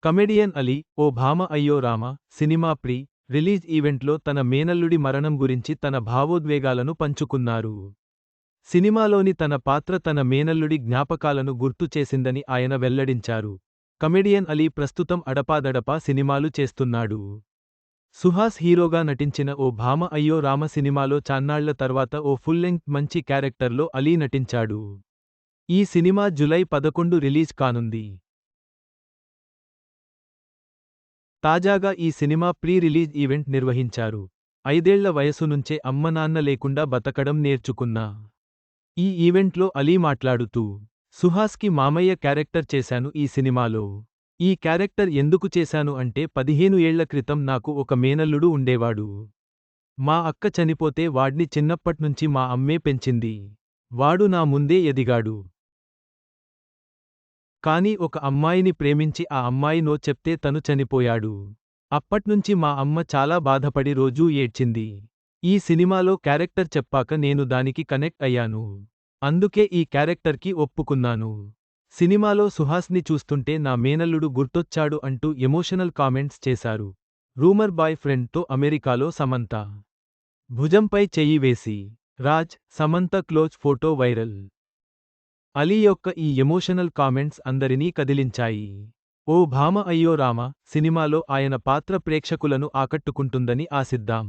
Comedian Ali ఓ భామ అయ్యో Rama cinema pre release ఈవెంట్లో తన మేనల్లుడి మరణం గురించి తన భావోద్వేగాలను పంచుకున్నారు. సినిమాలోని తన పాత్ర తన మేనల్లుడి జ్ఞాపకాలను గుర్తు చేసిందని ఆయన వెల్లడించారు. కమెడియన్ అలీ ప్రస్తుతం అడపాదడపా సినిమాలు చేస్తున్నాడు. సుహాస్ హీరోగా నటించిన ఓ భామ అయ్యో రామ సినిమాలో చాన్నాళ్ల తర్వాత ఓ ఫుల్ లెంగ్త్ మంచి క్యారెక్టర్లో అలీ నటించాడు. ఈ సినిమా జూలై 11 రిలీజ్ కానుంది. తాజాగా ఈ సినిమా ప్రీ రిలీజ్ ఈవెంట్ నిర్వహించారు. 5ఏళ్ల వయసు నుంచే అమ్మనాన్న లేకుండా బతకడం నేర్చుకున్నా. ఈ ఈవెంట్లో అలీ మాట్లాడుతూ, సుహాస్కి మామయ్య క్యారెక్టర్ చేశాను ఈ సినిమాలో. ఈ క్యారెక్టర్ ఎందుకు చేశాను అంటే 15 ఏళ్ల క్రితం నాకు ఒక మేనల్లుడు ఉండేవాడు. మా అక్క చనిపోతే వాడ్ని చిన్నప్పట్నుంచి మా అమ్మే పెంచింది. వాడు నా ముందే ఎదిగాడు. కానీ ఒక అమ్మాయిని ప్రేమించి ఆ అమ్మాయి నో చెప్తే తను చనిపోయాడు. అప్పట్నుంచి మా అమ్మ చాలా బాధపడి రోజూ ఏడ్చింది. ఈ సినిమాలో క్యారెక్టర్ చెప్పాక నేను దానికి కనెక్ట్ అయ్యాను. అందుకే ఈ క్యారెక్టర్కి ఒప్పుకున్నాను. సినిమాలో సుహాస్ని చూస్తుంటే నా మేనల్లుడు గుర్తొచ్చాడు అంటూ ఎమోషనల్ కామెంట్స్ చేశారు. రూమర్ బాయ్ ఫ్రెండ్తో అమెరికాలో సమంత. భుజంపై చెయ్యి వేసి Raj, Samantha close photo viral. Ali యొక్క ఈ ఎమోషనల్ కామెంట్స్ అందరినీ కదిలించాయి. ఓ భామ అయ్యో రామ సినిమాలో ఆయన పాత్ర ప్రేక్షకులను ఆకట్టుకుంటుందని ఆశిద్దాం.